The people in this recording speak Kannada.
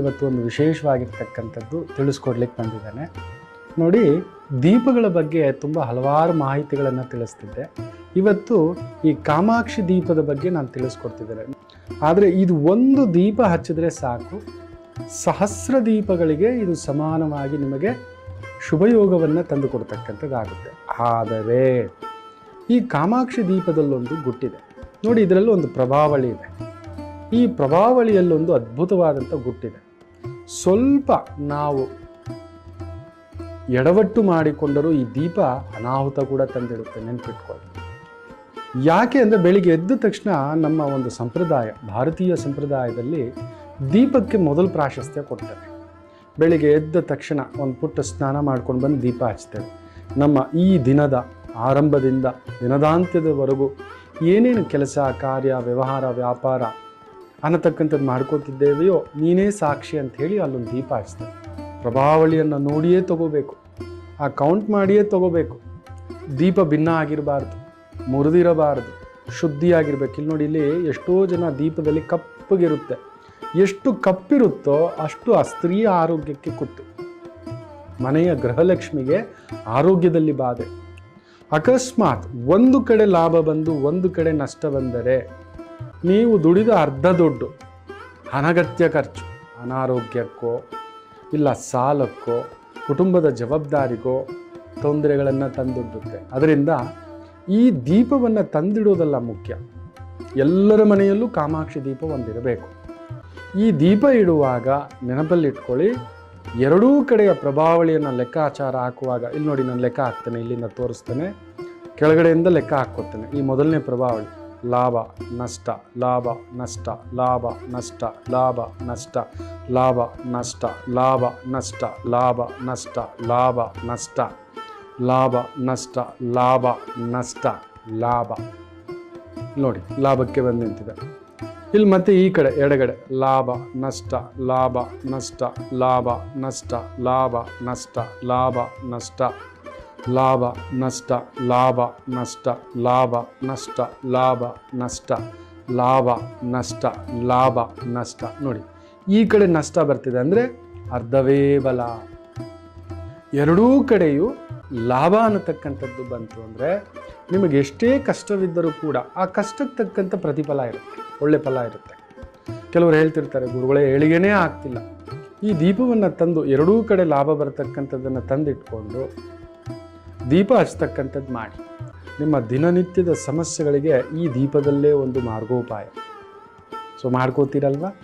ಇವತ್ತು ಒಂದು ವಿಶೇಷವಾಗಿರ್ತಕ್ಕಂಥದ್ದು ತಿಳಿಸ್ಕೊಡ್ಲಿಕ್ಕೆ ಬಂದಿದ್ದಾನೆ. ನೋಡಿ, ದೀಪಗಳ ಬಗ್ಗೆ ತುಂಬ ಹಲವಾರು ಮಾಹಿತಿಗಳನ್ನು ತಿಳಿಸ್ತಿದ್ದೆ. ಇವತ್ತು ಈ ಕಾಮಾಕ್ಷಿ ದೀಪದ ಬಗ್ಗೆ ನಾನು ತಿಳಿಸ್ಕೊಡ್ತಿದ್ದೇನೆ. ಆದರೆ ಇದು ಒಂದು ದೀಪ ಹಚ್ಚಿದ್ರೆ ಸಾಕು, ಸಹಸ್ರ ದೀಪಗಳಿಗೆ ಇದು ಸಮಾನವಾಗಿ ನಿಮಗೆ ಶುಭಯೋಗವನ್ನು ತಂದುಕೊಡ್ತಕ್ಕಂಥದ್ದಾಗುತ್ತೆ. ಆದರೆ ಈ ಕಾಮಾಕ್ಷಿ ದೀಪದಲ್ಲೊಂದು ಗುಟ್ಟಿದೆ ನೋಡಿ, ಇದರಲ್ಲಿ ಒಂದು ಪ್ರಭಾವಳಿ ಇದೆ. ಈ ಪ್ರಭಾವಳಿಯಲ್ಲೊಂದು ಅದ್ಭುತವಾದಂಥ ಗುಟ್ಟಿದೆ. ಸ್ವಲ್ಪ ನಾವು ಎಡವಟ್ಟು ಮಾಡಿಕೊಂಡರೂ ಈ ದೀಪ ಅನಾಹುತ ಕೂಡ ತಂದಿಡುತ್ತೆ, ನೆನಪಿಟ್ಕೊಳ್ಳಿ. ಯಾಕೆ ಅಂದರೆ ಬೆಳಿಗ್ಗೆ ಎದ್ದ ತಕ್ಷಣ ನಮ್ಮ ಒಂದು ಸಂಪ್ರದಾಯ, ಭಾರತೀಯ ಸಂಪ್ರದಾಯದಲ್ಲಿ ದೀಪಕ್ಕೆ ಮೊದಲು ಪ್ರಾಶಸ್ತ್ಯ ಕೊಡ್ತೇವೆ. ಬೆಳಿಗ್ಗೆ ಎದ್ದ ತಕ್ಷಣ ಒಂದು ಪುಟ್ಟ ಸ್ನಾನ ಮಾಡ್ಕೊಂಡು ಬಂದು ದೀಪ ಹಚ್ತೇವೆ. ನಮ್ಮ ಈ ದಿನದ ಆರಂಭದಿಂದ ದಿನದಾಂತ್ಯದವರೆಗೂ ಏನೇನು ಕೆಲಸ, ಕಾರ್ಯ, ವ್ಯವಹಾರ, ವ್ಯಾಪಾರ ಅನ್ನತಕ್ಕಂಥದ್ದು ಮಾಡ್ಕೋತಿದ್ದೇವೆಯೋ ನೀನೇ ಸಾಕ್ಷಿ ಅಂಥೇಳಿ ಅಲ್ಲೊಂದು ದೀಪ ಹಚ್ತೇವೆ. ಪ್ರಭಾವಳಿಯನ್ನು ನೋಡಿಯೇ ತಗೋಬೇಕು, ಆ ಕೌಂಟ್ ಮಾಡಿಯೇ ತಗೋಬೇಕು. ದೀಪ ಭಿನ್ನ ಆಗಿರಬಾರ್ದು, ಮುರಿದಿರಬಾರ್ದು, ಶುದ್ಧಿಯಾಗಿರ್ಬೇಕು. ಇಲ್ಲಿ ನೋಡಿ, ಇಲ್ಲಿ ಎಷ್ಟೋ ಜನ ದೀಪದಲ್ಲಿ ಕಪ್ಪಗಿರುತ್ತೆ. ಎಷ್ಟು ಕಪ್ಪಿರುತ್ತೋ ಅಷ್ಟು ಆ ಸ್ತ್ರೀಯ ಆರೋಗ್ಯಕ್ಕೆ ಕುತ್ತು, ಮನೆಯ ಗೃಹಲಕ್ಷ್ಮಿಗೆ ಆರೋಗ್ಯದಲ್ಲಿ ಬಾಧೆ. ಅಕಸ್ಮಾತ್ ಒಂದು ಕಡೆ ಲಾಭ ಬಂದು ಒಂದು ಕಡೆ ನಷ್ಟ ಬಂದರೆ ನೀವು ದುಡಿದ ಅರ್ಧ ದುಡ್ಡು ಅನಗತ್ಯ ಖರ್ಚು, ಅನಾರೋಗ್ಯಕ್ಕೋ ಇಲ್ಲ ಸಾಲಕ್ಕೋ ಕುಟುಂಬದ ಜವಾಬ್ದಾರಿಗೋ ತೊಂದರೆಗಳನ್ನು ತಂದೊಡ್ಡುತ್ತೆ. ಅದರಿಂದ ಈ ದೀಪವನ್ನು ತಂದಿಡೋದಲ್ಲ ಮುಖ್ಯ, ಎಲ್ಲರ ಮನೆಯಲ್ಲೂ ಕಾಮಾಕ್ಷಿ ದೀಪ ಒಂದಿರಬೇಕು. ಈ ದೀಪ ಇಡುವಾಗ ನೆನಪಲ್ಲಿಟ್ಕೊಳ್ಳಿ, ಎರಡೂ ಕಡೆಯ ಪ್ರಭಾವಳಿಯನ್ನು ಲೆಕ್ಕಾಚಾರ ಹಾಕುವಾಗ, ಇಲ್ಲಿ ನೋಡಿ ನಾನು ಲೆಕ್ಕ ಹಾಕ್ತೇನೆ, ಇಲ್ಲಿಂದ ತೋರಿಸ್ತೇನೆ, ಕೆಳಗಡೆಯಿಂದ ಲೆಕ್ಕ ಹಾಕ್ಕೋತೇನೆ. ಈ ಮೊದಲನೇ ಪ್ರಭಾವಳಿ ಲಾಭ ನಷ್ಟ, ಲಾಭ ನಷ್ಟ, ಲಾಭ ನಷ್ಟ, ಲಾಭ ನಷ್ಟ, ಲಾಭ ನಷ್ಟ, ಲಾಭ ನಷ್ಟ, ಲಾಭ ನಷ್ಟ, ಲಾಭ ನಷ್ಟ, ಲಾಭ ನಷ್ಟ, ಲಾಭ ನಷ್ಟ, ಲಾಭ. ನೋಡಿ, ಲಾಭಕ್ಕೆ ಬಂದು ನಿಂತಿದೆ. ಇಲ್ಲಿ ಮತ್ತೆ ಈ ಕಡೆ ಎಡಗಡೆ ಲಾಭ ನಷ್ಟ, ಲಾಭ ನಷ್ಟ, ಲಾಭ ನಷ್ಟ, ಲಾಭ ನಷ್ಟ, ಲಾಭ ನಷ್ಟ, ಲಾಭ ನಷ್ಟ, ಲಾಭ ನಷ್ಟ, ಲಾಭ ನಷ್ಟ, ಲಾಭ ನಷ್ಟ, ಲಾಭ ನಷ್ಟ, ಲಾಭ ನಷ್ಟ. ನೋಡಿ, ಈ ಕಡೆ ನಷ್ಟ ಬರ್ತಿದೆ ಅಂದರೆ ಅರ್ಧವೇ ಬಲ. ಎರಡೂ ಕಡೆಯೂ ಲಾಭ ಅನ್ನತಕ್ಕಂಥದ್ದು ಬಂತು ಅಂದರೆ ನಿಮಗೆ ಎಷ್ಟೇ ಕಷ್ಟವಿದ್ದರೂ ಕೂಡ ಆ ಕಷ್ಟಕ್ಕೆ ತಕ್ಕಂಥ ಪ್ರತಿಫಲ ಇರುತ್ತೆ, ಒಳ್ಳೆ ಫಲ ಇರುತ್ತೆ. ಕೆಲವರು ಹೇಳ್ತಿರ್ತಾರೆ, ಗುರುಗಳೇ ಏಳಿಗೆನೇ ಆಗ್ತಿಲ್ಲ. ಈ ದೀಪವನ್ನು ತಂದು ಎರಡೂ ಕಡೆ ಲಾಭ ಬರತಕ್ಕಂಥದ್ದನ್ನು ತಂದಿಟ್ಕೊಂಡು ದೀಪ ಹಚ್ಚತಕ್ಕಂಥದ್ದು ಮಾಡಿ. ನಿಮ್ಮ ದಿನನಿತ್ಯದ ಸಮಸ್ಯೆಗಳಿಗೆ ಈ ದೀಪದಲ್ಲೇ ಒಂದು ಮಾರ್ಗೋಪಾಯ. ಸೊ ಮಾಡ್ಕೋತೀರಲ್ವಾ?